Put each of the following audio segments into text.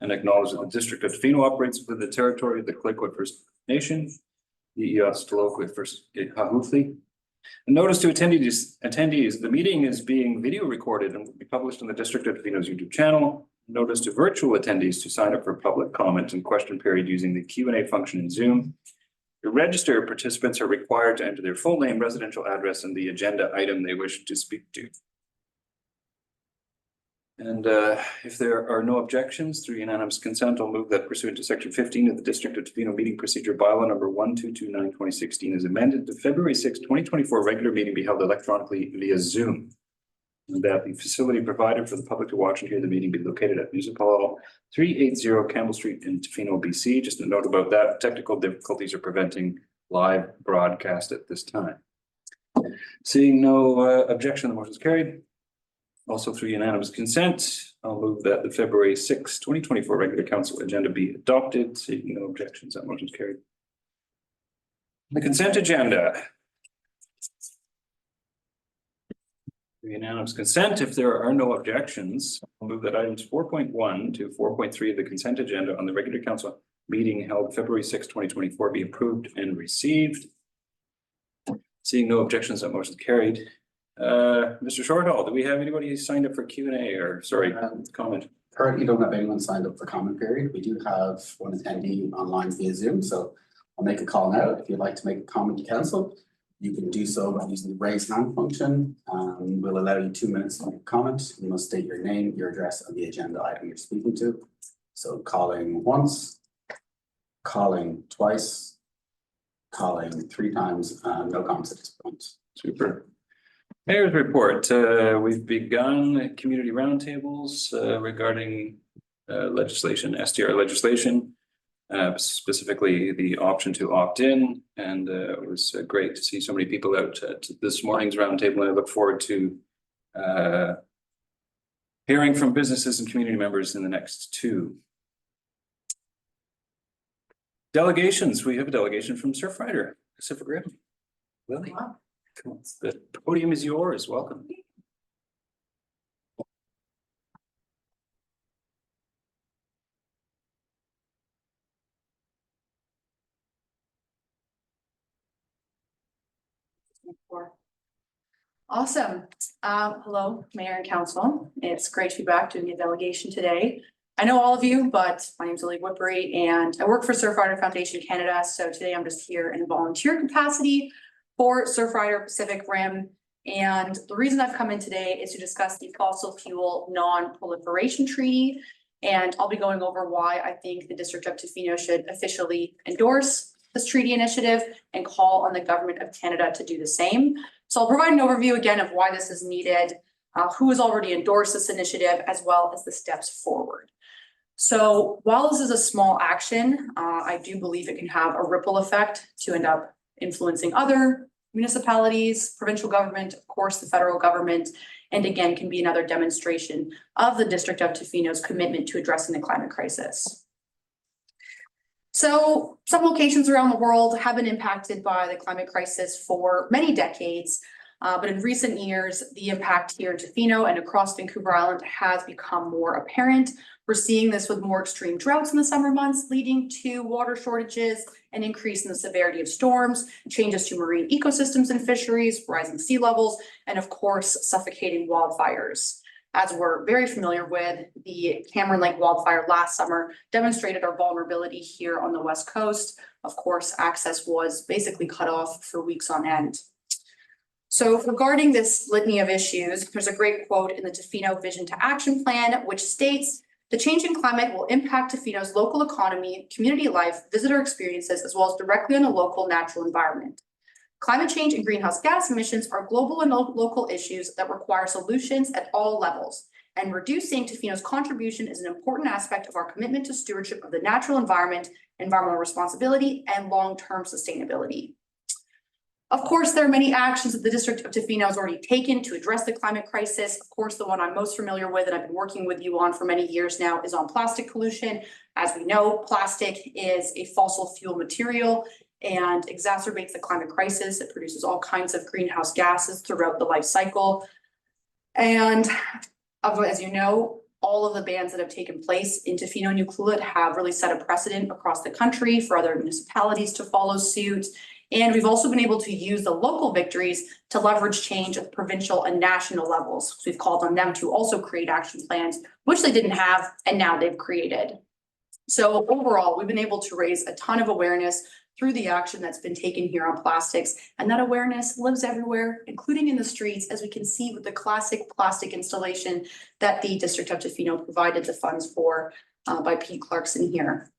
and acknowledge that the District of Tofino operates within the territory of the Tla-o-qui-aht First Nation, the Tla-o-qui-aht First Nation. A notice to attendees, the meeting is being video recorded and will be published on the District of Tofino's YouTube channel. Notice to virtual attendees to sign up for public comment and question period using the Q&A function in Zoom. The registered participants are required to enter their full name, residential address, and the agenda item they wish to speak to. And if there are no objections, through unanimous consent, I'll move that pursuant to Section 15 of the District of Tofino Meeting Procedure Bylaw number 1229/2016 is amended, the February 6, 2024 regular meeting be held electronically via Zoom. And that the facility provided for the public to watch and hear the meeting be located at Music Hall 380 Campbell Street in Tofino, BC. Just a note about that, technical difficulties are preventing live broadcast at this time. Seeing no objection, the motion is carried. Also through unanimous consent, I'll move that the February 6, 2024 regular council agenda be adopted. Seeing no objections, that motion is carried. The consent agenda. Unanimous consent. If there are no objections, I'll move that items 4.1 to 4.3 of the consent agenda on the regular council meeting held February 6, 2024 be approved and received. Seeing no objections, that motion is carried. Mr. Shortall, do we have anybody who signed up for Q&A or comment? Currently don't have anyone signed up for comment period. We do have one attendee online via Zoom, so I'll make a call now. If you'd like to make a comment to council, you can do so by using the raise hand function. We'll allow you 2 minutes to make a comment. You must state your name, your address, and the agenda item you're speaking to. So calling once, calling twice, calling 3 times, no comments at this point. Super. Mayor's report. We've begun community roundtables regarding legislation, STR legislation, specifically the option to opt in. And it was great to see so many people out at this morning's roundtable. I look forward to hearing from businesses and community members in the next 2. Delegations. We have a delegation from Surfrider, Pacific Rim. Lily. The podium is yours. Welcome. Awesome. Hello, Mayor and Council. It's great to be back doing a delegation today. I know all of you, but my name is Lily Whippery and I work for Surfrider Foundation Canada. So today I'm just here in a volunteer capacity for Surfrider Pacific Rim. And the reason I've come in today is to discuss the fossil fuel non-proliferation treaty. And I'll be going over why I think the District of Tofino should officially endorse this treaty initiative and call on the government of Canada to do the same. So I'll provide an overview again of why this is needed, who has already endorsed this initiative, as well as the steps forward. So while this is a small action, I do believe it can have a ripple effect to end up influencing other municipalities, provincial government, of course, the federal government, and again, can be another demonstration of the District of Tofino's commitment to addressing the climate crisis. So some locations around the world have been impacted by the climate crisis for many decades, but in recent years, the impact here in Tofino and across Vancouver Island has become more apparent. We're seeing this with more extreme droughts in the summer months, leading to water shortages, an increase in the severity of storms, changes to marine ecosystems and fisheries, rising sea levels, and of course, suffocating wildfires. As we're very familiar with, the Cameron Lake wildfire last summer demonstrated our vulnerability here on the West Coast. Of course, access was basically cut off for weeks on end. So regarding this litany of issues, there's a great quote in the Tofino Vision to Action Plan, which states, "The changing climate will impact Tofino's local economy, community life, visitor experiences, as well as directly on the local natural environment. Climate change and greenhouse gas emissions are global and local issues that require solutions at all levels, and reducing Tofino's contribution is an important aspect of our commitment to stewardship of the natural environment, environmental responsibility, and long-term sustainability." Of course, there are many actions that the District of Tofino has already taken to address the climate crisis. Of course, the one I'm most familiar with and I've been working with you on for many years now is on plastic pollution. As we know, plastic is a fossil fuel material and exacerbates the climate crisis. It produces all kinds of greenhouse gases throughout the life cycle. And as you know, all of the bans that have taken place in Tofino and Ucluelet have really set a precedent across the country for other municipalities to follow suit. And we've also been able to use the local victories to leverage change at the provincial and national levels. So we've called on them to also create action plans, which they didn't have, and now they've created. So overall, we've been able to raise a ton of awareness through the action that's been taken here on plastics. And that awareness lives everywhere, including in the streets, as we can see with the classic plastic installation that the District of Tofino provided the funds for by Pete Clarkson here.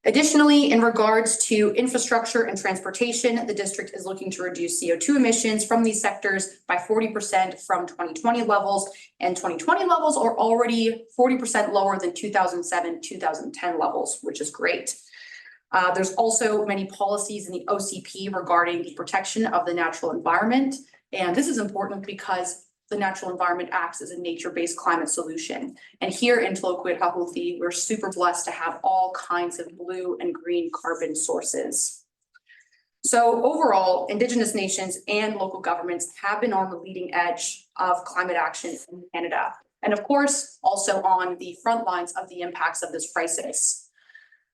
Additionally, in regards to infrastructure and transportation, the district is looking to reduce CO2 emissions from these sectors by 40% from 2020 levels, and 2020 levels are already 40% lower than 2007-2010 levels, which is great. There's also many policies in the OCP regarding the protection of the natural environment. And this is important because the natural environment acts as a nature-based climate solution. And here in Tla-o-qui-aht, we're super blessed to have all kinds of blue and green carbon sources. So overall, Indigenous nations and local governments have been on the leading edge of climate action in Canada. And of course, also on the front lines of the impacts of this crisis.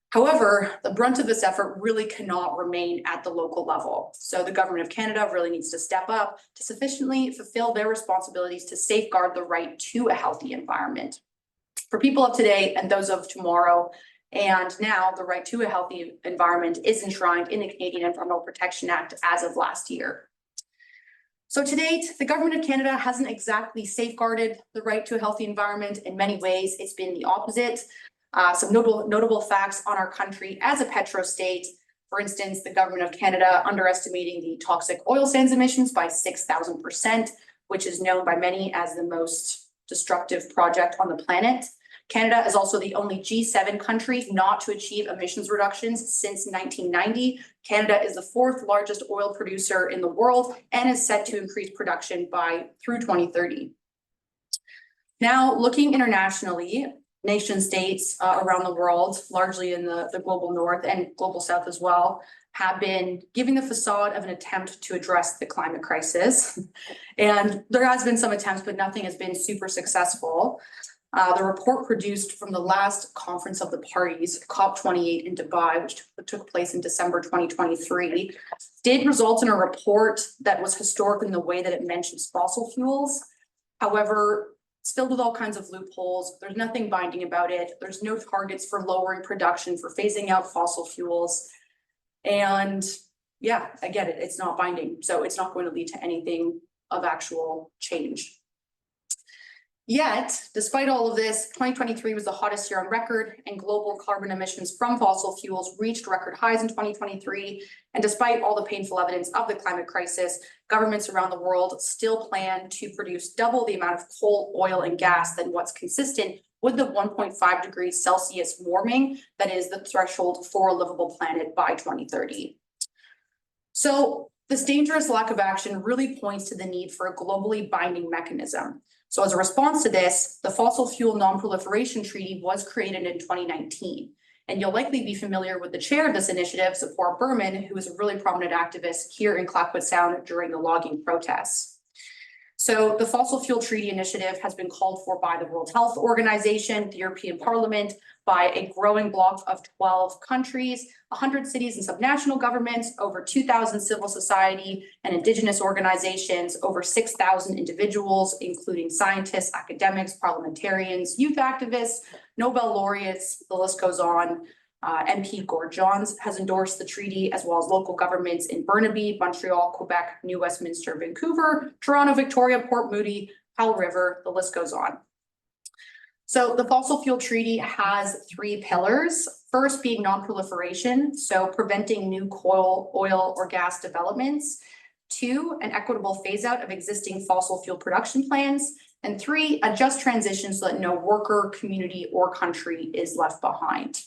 However, the brunt of this effort really cannot remain at the local level. So the government of Canada really needs to step up to sufficiently fulfill their responsibilities to safeguard the right to a healthy environment. For people of today and those of tomorrow, and now the right to a healthy environment is enshrined in the Canadian Environmental Protection Act as of last year. So to date, the government of Canada hasn't exactly safeguarded the right to a healthy environment. In many ways, it's been the opposite. Some notable facts on our country as a petrostate. For instance, the government of Canada underestimating the toxic oil sands emissions by 6,000%, which is known by many as the most destructive project on the planet. Canada is also the only G7 country not to achieve emissions reductions since 1990. Canada is the 4th largest oil producer in the world and is set to increase production through 2030. Now, looking internationally, nation states around the world, largely in the global north and global south as well, have been giving the facade of an attempt to address the climate crisis. And there has been some attempts, but nothing has been super successful. The report produced from the last conference of the parties, COP28 in Dubai, which took place in December 2023, did result in a report that was historic in the way that it mentions fossil fuels. However, it's filled with all kinds of loopholes. There's nothing binding about it. There's no targets for lowering production, for phasing out fossil fuels. And yeah, I get it. It's not binding. So it's not going to lead to anything of actual change. Yet, despite all of this, 2023 was the hottest year on record, and global carbon emissions from fossil fuels reached record highs in 2023. And despite all the painful evidence of the climate crisis, governments around the world still plan to produce double the amount of coal, oil, and gas than what's consistent with the 1.5 degrees Celsius warming that is the threshold for a livable planet by 2030. So this dangerous lack of action really points to the need for a globally binding mechanism. So as a response to this, the Fossil Fuel Non-Proliferation Treaty was created in 2019. And you'll likely be familiar with the chair of this initiative, Zipporah Berman, who is a really prominent activist here in Clayoquot Sound during the logging protests. So the Fossil Fuel Treaty Initiative has been called for by the World Health Organization, the European Parliament, by a growing bloc of 12 countries, 100 cities and subnational governments, over 2,000 civil society and Indigenous organizations, over 6,000 individuals, including scientists, academics, parliamentarians, youth activists, Nobel laureates, the list goes on. MP Gord Johns has endorsed the treaty, as well as local governments in Burnaby, Montreal, Quebec, New Westminster, Vancouver, Toronto, Victoria, Port Moody, Powell River, the list goes on. So the Fossil Fuel Treaty has 3 pillars. First being non-proliferation, so preventing new coal, oil, or gas developments. 2, an equitable phase out of existing fossil fuel production plans. And 3, a just transition so that no worker, community, or country is left behind.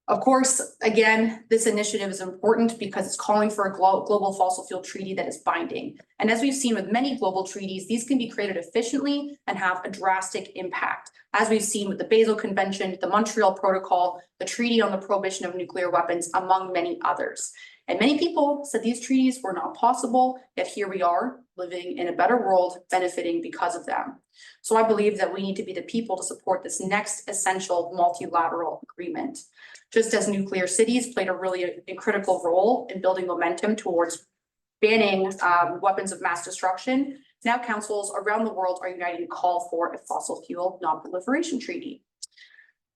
Of course, again, this initiative is important because it's calling for a global fossil fuel treaty that is binding. And as we've seen with many global treaties, these can be created efficiently and have a drastic impact. As we've seen with the Basel Convention, the Montreal Protocol, the Treaty on the Prohibition of Nuclear Weapons, among many others. And many people said these treaties were not possible, yet here we are, living in a better world, benefiting because of them. So I believe that we need to be the people to support this next essential multilateral agreement. Just as nuclear cities played a really critical role in building momentum towards banning weapons of mass destruction, now councils around the world are uniting to call for a fossil fuel non-proliferation treaty.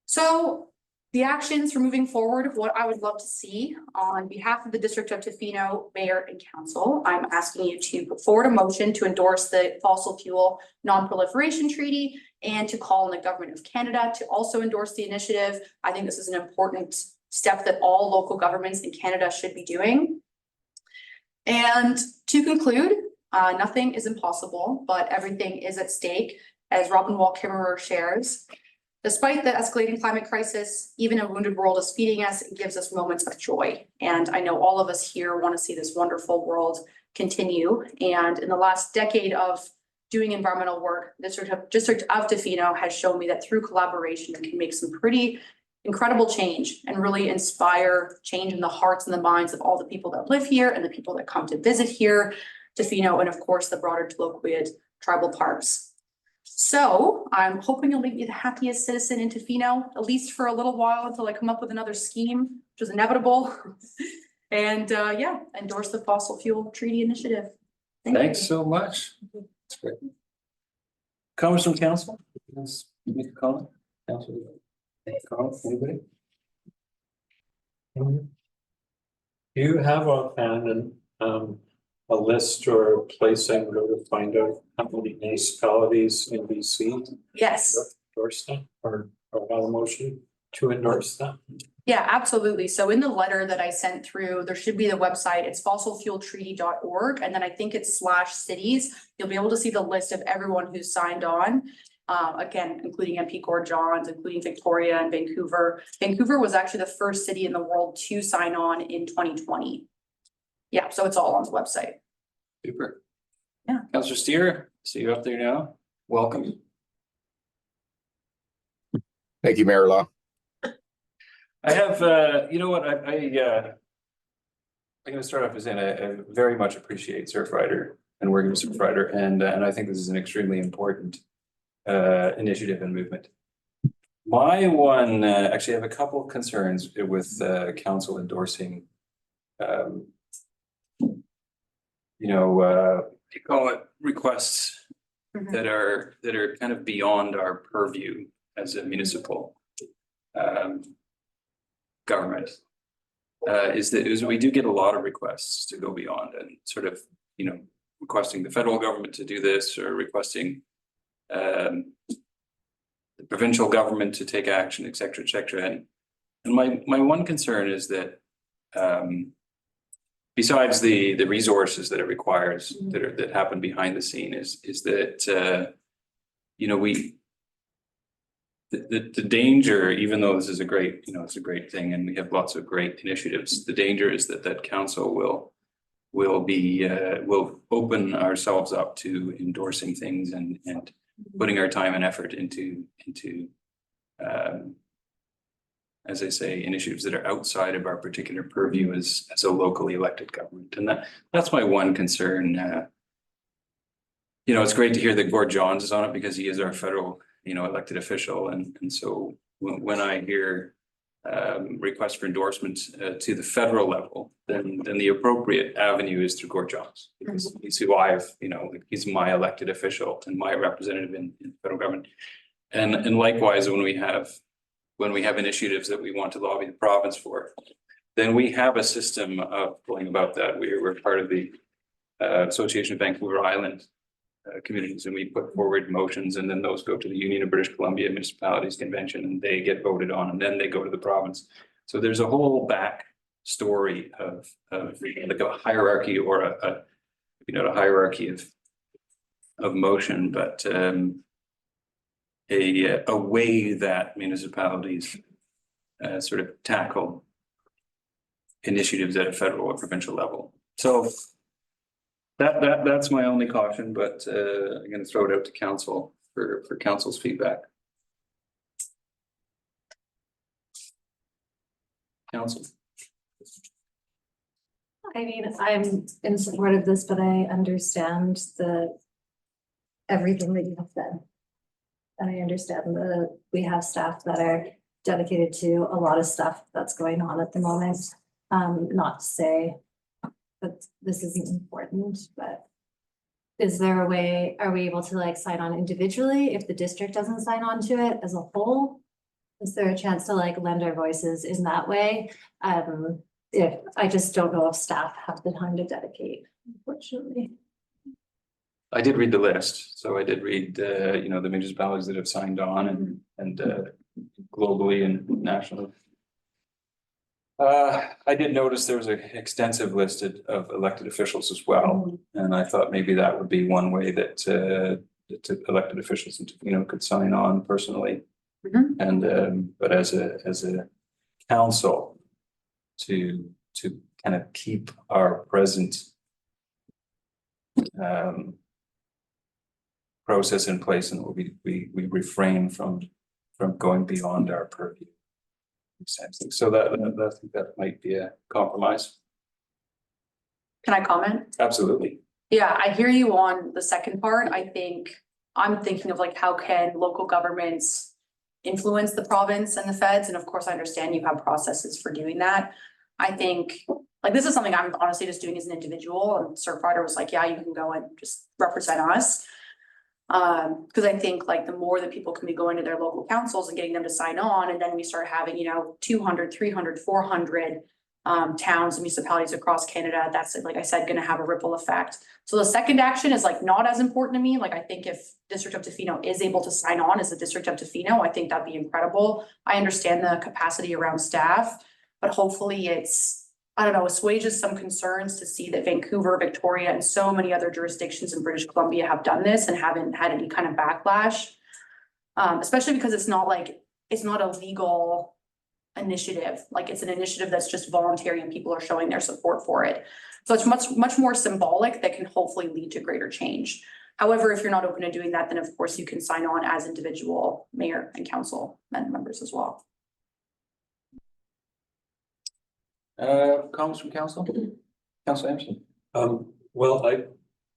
So the actions for moving forward, what I would love to see on behalf of the District of Tofino Mayor and Council, I'm asking you to put forward a motion to endorse the fossil fuel non-proliferation treaty and to call on the government of Canada to also endorse the initiative. I think this is an important step that all local governments in Canada should be doing. And to conclude, nothing is impossible, but everything is at stake, as Robin Wall-Kimmerer shares. Despite the escalating climate crisis, even a wounded world is feeding us and gives us moments of joy. And I know all of us here want to see this wonderful world continue. And in the last decade of doing environmental work, District of Tofino has shown me that through collaboration, we can make some pretty incredible change and really inspire change in the hearts and the minds of all the people that live here and the people that come to visit here, Tofino, and of course, the broader Tla-o-qui-aht tribal parks. So I'm hoping you'll make me the happiest citizen in Tofino, at least for a little while until I come up with another scheme, which is inevitable. And yeah, endorse the fossil fuel treaty initiative. Thanks so much. That's great. Comments from council? Yes, make a comment. Council, anybody? Do you have offhand a list or a place I can go to find out how many municipalities in BC Yes. endorse them or have a motion to endorse them? Yeah, absolutely. So in the letter that I sent through, there should be the website. It's fossilfueltreaty.org. And then I think it's /cities. You'll be able to see the list of everyone who's signed on. Again, including MP Gord Johns, including Victoria and Vancouver. Vancouver was actually the first city in the world to sign on in 2020. Yeah, so it's all on the website. Super. Yeah. Councillor Steer, see you up there now. Welcome. Thank you, Mayor Law. I have, you know what, I'm going to start off as saying I very much appreciate Surfrider and working with Surfrider, and I think this is an extremely important initiative and movement. My one, actually, I have a couple of concerns with council endorsing, you call it requests that are kind of beyond our purview as a municipal government. Is that we do get a lot of requests to go beyond and sort of, requesting the federal government to do this or requesting the provincial government to take action, et cetera, et cetera. And my one concern is that besides the resources that it requires that happen behind the scene is that the danger, even though this is a great, it's a great thing and we have lots of great initiatives, the danger is that council will open ourselves up to endorsing things and putting our time and effort into as I say, initiatives that are outside of our particular purview as a locally elected government. And that's my one concern. It's great to hear that Gord Johns is on it because he is our federal, elected official. And so when I hear requests for endorsements to the federal level, then the appropriate avenue is through Gord Johns. Because he's who he's my elected official and my representative in the federal government. And likewise, when we have initiatives that we want to lobby the province for, then we have a system of going about that. We're part of the Association of Vancouver Island communities, and we put forward motions, and then those go to the Union of British Columbia Municipalities Convention, and they get voted on, and then they go to the province. So there's a whole back story of like a hierarchy or a hierarchy of motion, but a way that municipalities sort of tackle initiatives at a federal or provincial level. So that's my only caution, but I'm going to throw it out to council for council's feedback. Council. I mean, I'm in support of this, but I understand everything that you have said. and I understand that we have staff that are dedicated to a lot of stuff that's going on at the moment. Not to say that this isn't important, but is there a way, are we able to like sign on individually if the district doesn't sign on to it as a whole? Is there a chance to like lend our voices in that way? If I just don't know if staff have the time to dedicate, unfortunately. I did read the list, so I did read, you know, the municipalities that have signed on and globally and nationally. I did notice there was an extensive list of elected officials as well, and I thought maybe that would be one way that elected officials in Tofino could sign on personally. Mhm. And but as a council to kind of keep our present process in place, and we refrain from going beyond our purview. So that I think that might be a compromise. Can I comment? Absolutely. Yeah, I hear you on the second part. I think I'm thinking of like, how can local governments influence the province and the feds? And of course, I understand you have processes for doing that. I think, like, this is something I'm honestly just doing as an individual, and Surfrider was like, yeah, you can go and just represent us. Because I think like the more that people can be going to their local councils and getting them to sign on, and then we start having, you know, 200, 300, 400 towns and municipalities across Canada, that's, like I said, going to have a ripple effect. So the second action is like not as important to me. Like, I think if District of Tofino is able to sign on as the District of Tofino, I think that'd be incredible. I understand the capacity around staff, but hopefully it's, I don't know, assuages some concerns to see that Vancouver, Victoria, and so many other jurisdictions in British Columbia have done this and haven't had any kind of backlash. Especially because it's not a legal initiative. Like, it's an initiative that's just voluntary and people are showing their support for it. So it's much more symbolic that can hopefully lead to greater change. However, if you're not open to doing that, then of course you can sign on as individual mayor and council members as well. Comments from council? Council Anderson? Well,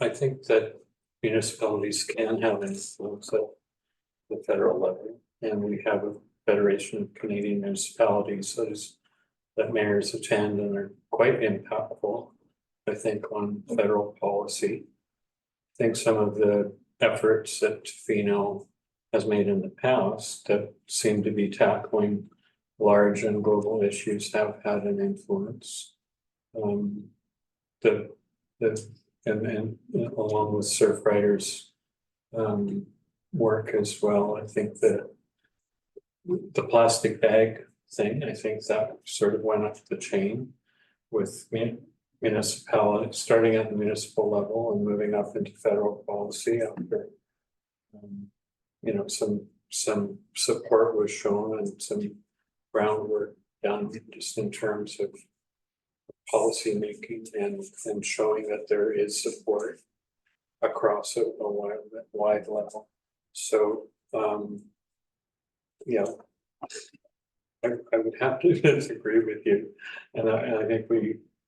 I think that municipalities can have influence at the federal level, and we have a Federation of Canadian Municipalities that mayors attend and are quite impactful, I think, on federal policy. I think some of the efforts that Tofino has made in the past that seem to be tackling large and global issues have had an influence. And along with Surfrider's work as well, I think that the plastic bag thing, I think that sort of went up the chain with municipality, starting at the municipal level and moving up into federal policy after you know, some support was shown and some groundwork done just in terms of policy making and showing that there is support across a wide level. So yeah, I would have to disagree with you, and I think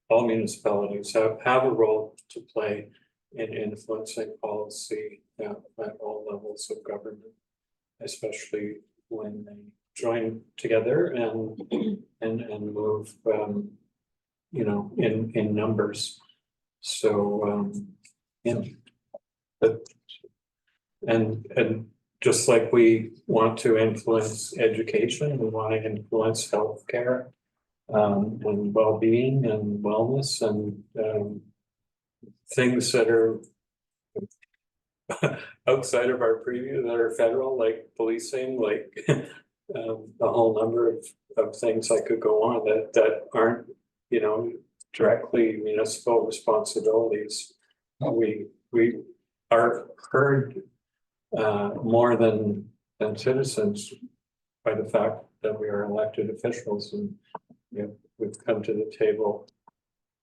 all municipalities have a role to play in influencing policy at all levels of government, especially when they join together and move you know, in numbers. So yeah, but and just like we want to influence education, we want to influence healthcare and well-being and wellness and things that are outside of our preview that are federal, like policing, like a whole number of things I could go on that aren't, you know, directly municipal responsibilities. We are heard more than citizens by the fact that we are elected officials, and you know, we've come to the table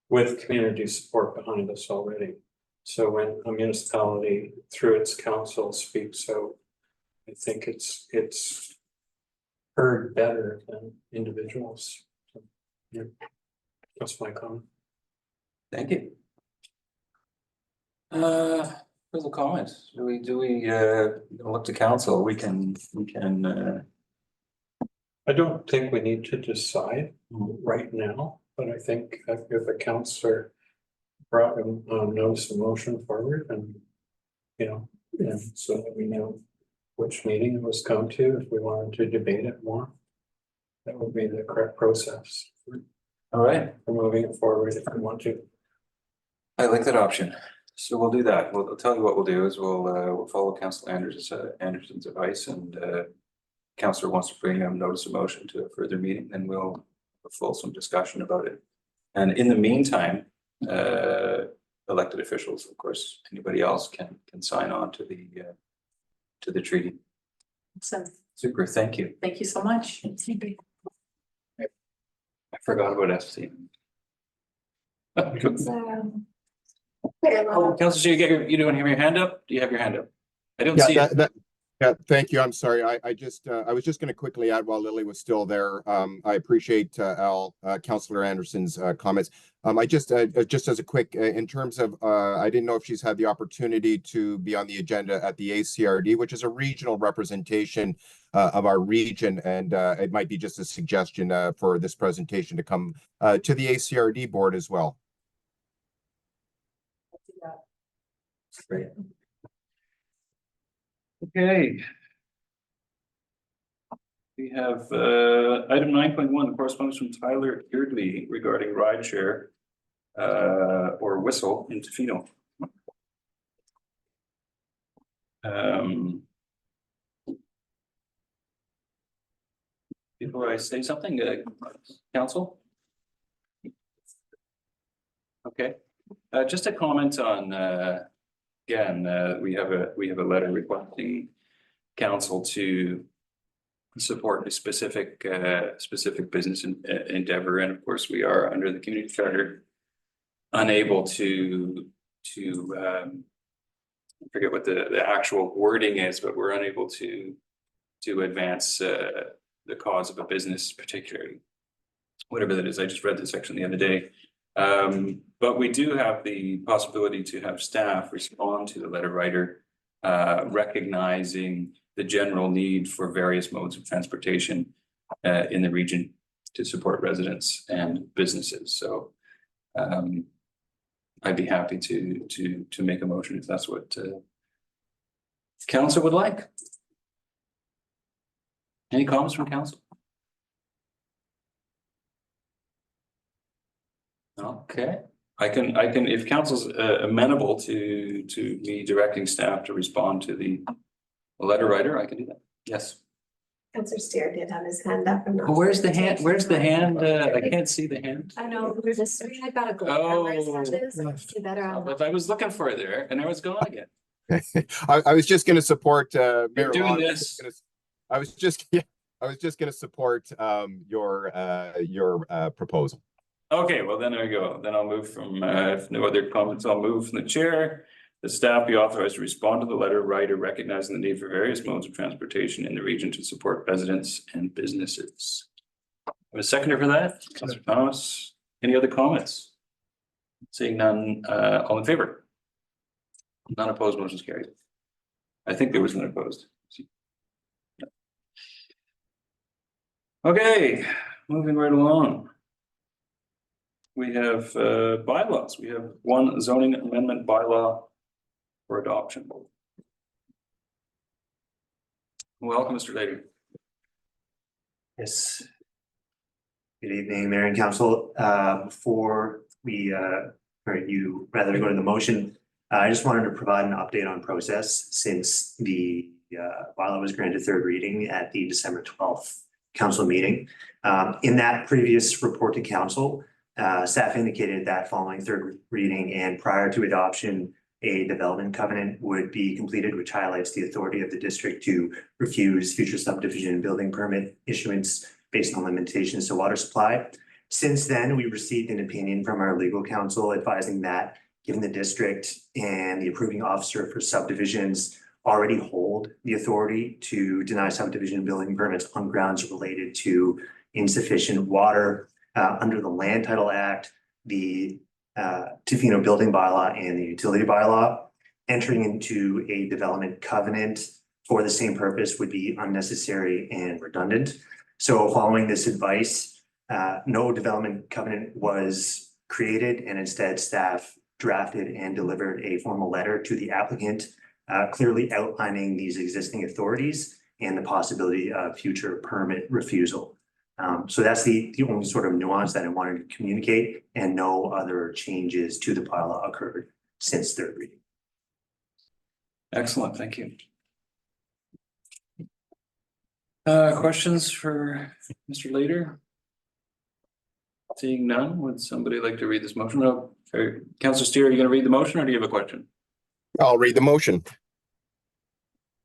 with community support behind us already. So when a municipality through its council speaks out, I think it's heard better than individuals. So, yeah, that's my comment. Thank you. Further comments? Do we look to council? We can, I don't think we need to decide right now, but I think if the councillor brought a notice of motion forward and, you know, and so that we know which meeting it was come to, if we wanted to debate it more, that would be the correct process. all right, For moving it forward if we want to. I like that option. So we'll do that. We'll I'll tell you what we'll do is we'll follow Councillor Anderson's advice, and councillor wants to bring a notice of motion to a further meeting, then we'll have a fulsome discussion about it. And in the meantime, elected officials, of course, anybody else can sign on to the treaty. So, Super, thank you. thank you so much. I forgot about SC. Oh, Councillor, you don't have your hand up? Do you have your hand up? I don't see it. Yeah, thank you. I'm sorry. I was just going to quickly add while Lily was still there. I appreciate Councillor Anderson's comments. I just as a quick in terms of I didn't know if she's had the opportunity to be on the agenda at the ACRD, which is a regional representation of our region, and it might be just a suggestion for this presentation to come to the ACRD board as well. Great. Okay. We have item 9.1, correspondence from Tyler Eardley regarding rideshare or whistle in Tofino. Before I say something, council? Okay, just a comment on again, we have a letter requesting council to support a specific business endeavor, and of course we are under the community charter unable to I forget what the actual wording is, but we're unable to advance the cause of a business, particularly whatever that is. I just read the section the other day. But we do have the possibility to have staff respond to the letter writer, recognizing the general need for various modes of transportation in the region to support residents and businesses. So I'd be happy to make a motion if that's what council would like. Any comments from council? Okay, I can, if council's amenable to me directing staff to respond to the letter writer, I can do that. Yes. Councillor Steer did have his hand up. I'm not Where's sure the hand? Where's the hand? I can't see the hand. I know, there's a screen, I gotta go. Oh. See better on But I was looking for it there and I was gone again. I was just going to support You're Mayor doing Long. this. I was just going to support your proposal. Okay, well then there we go. Then I'll move from, if no other comments, I'll move from the chair. The staff be authorized to respond to the letter writer recognizing the need for various modes of transportation in the region to support residents and businesses. Have a seconder for that? Councillor Thomas. Any other comments? Seeing none, all in favor? None opposed, motion's carried. I think there was none opposed. Okay, moving right along. We have bylaws. We have one zoning amendment bylaw for adoption. Welcome, Mr. Lady. Yes. Good evening, Mayor and Council. Before we, you rather go to the motion, I just wanted to provide an update on process since the bylaw was granted third reading at the December 12th council meeting. In that previous report to council, staff indicated that following third reading and prior to adoption, a development covenant would be completed, which highlights the authority of the district to refuse future subdivision and building permit issuance based on limitations to water supply. Since then, we received an opinion from our legal counsel advising that given the district and the approving officer for subdivisions already hold the authority to deny subdivision and building permits on grounds related to insufficient water under the Land Title Act, the Tofino building bylaw and the utility bylaw. entering into a development covenant for the same purpose would be unnecessary and redundant. So following this advice, no development covenant was created, and instead staff drafted and delivered a formal letter to the applicant, clearly outlining these existing authorities and the possibility of future permit refusal. So that's the only sort of nuance that I wanted to communicate, and no other changes to the bylaw occurred since third reading. Excellent, thank you. Questions for Mr. Later? Seeing none, would somebody like to read this motion? No, Councillor Steer, are you going to read the motion, or do you have a question? I'll read the motion.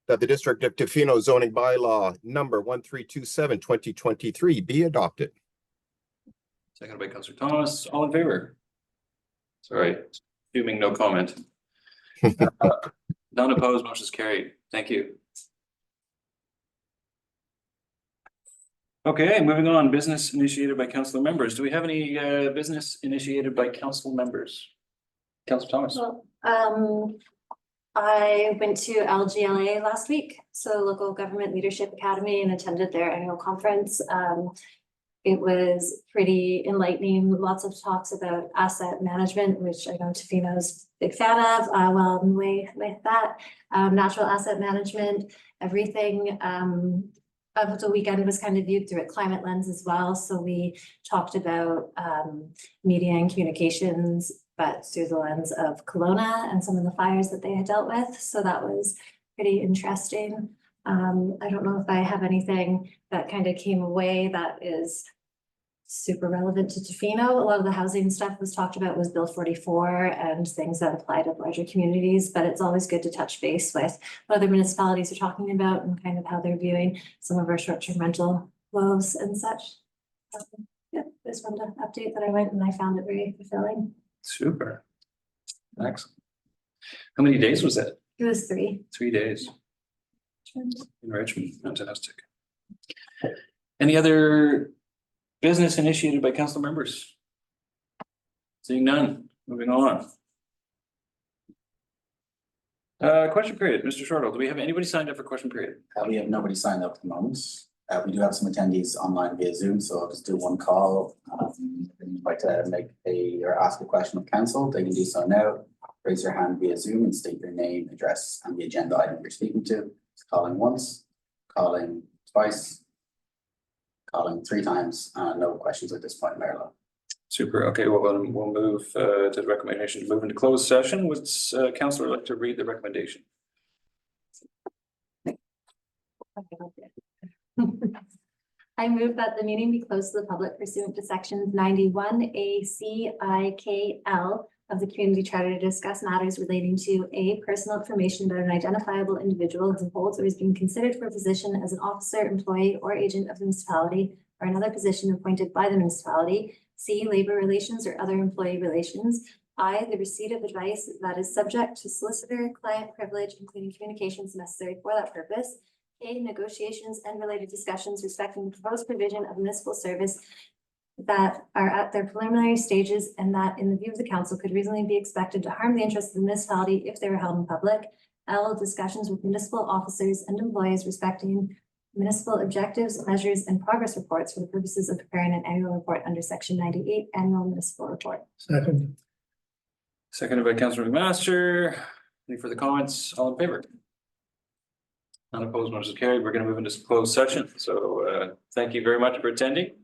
That the District of Tofino zoning bylaw number 1327/2023 be adopted. Seconded by Councillor Thomas, all in favor? Sorry, assuming no comment. None opposed, motion is carried. Thank you. Okay, moving on, business initiated by council members. Do we have any business initiated by council members? Councillor Thomas? Well, I went to LGLA last week, so Local Government Leadership Academy, and attended their annual conference. It was pretty enlightening, lots of talks about asset management, which I know Tofino's a big fan of, well, in the way with that, natural asset management, everything. Of the weekend was kind of viewed through a climate lens as well. So we talked about media and communications, but through the lens of Kelowna and some of the fires that they had dealt with. So that was pretty interesting. I don't know if I have anything that kind of came away that is super relevant to Tofino. A lot of the housing stuff was talked about was Bill 44 and things that apply to larger communities, but it's always good to touch base with what other municipalities are talking about and kind of how they're viewing some of our short-term rental woes and such. Yeah, just wanted to update that I went and I found it very fulfilling. Super. Excellent. How many days was it? It was 3. 3 days in Richmond. Fantastic. Any other business initiated by council members? Seeing none, moving on. Question period, Mr. Shortall, do we have anybody signed up for question period? We have nobody signed up at the moment. We do have some attendees online via Zoom, so I'll just do one call. If you'd like to make or ask a question of council, they can do so now. Raise your hand via Zoom and state your name, address, and the agenda item you're speaking to. It's calling once, calling twice, calling 3 times. No questions at this point, Marilyn. Super. Okay, well, then we'll move to the recommendation to move into closed session. Would councillor like to read the recommendation? I move that the meeting be closed to the public pursuant to sections 91A(c)(I)(k)(l) of the Community Charter to discuss matters relating to A, personal information about an identifiable individual who holds or is being considered for a position as an officer, employee, or agent of the municipality or another position appointed by the municipality. C, labor relations or other employee relations. I, the receipt of advice that is subject to solicitor-client privilege, including communications necessary for that purpose. K, negotiations and related discussions respecting the proposed provision of municipal service that are at their preliminary stages and that in the view of the council could reasonably be expected to harm the interests of the municipality if they were held in public. L, discussions with municipal officers and employees respecting municipal objectives, measures, and progress reports for the purposes of preparing an annual report under section 98 annual municipal report. Second. Seconded by councillor McMaster. Any further comments? All in favor? None opposed, motion is carried. We're going to move into closed session. So thank you very much for attending.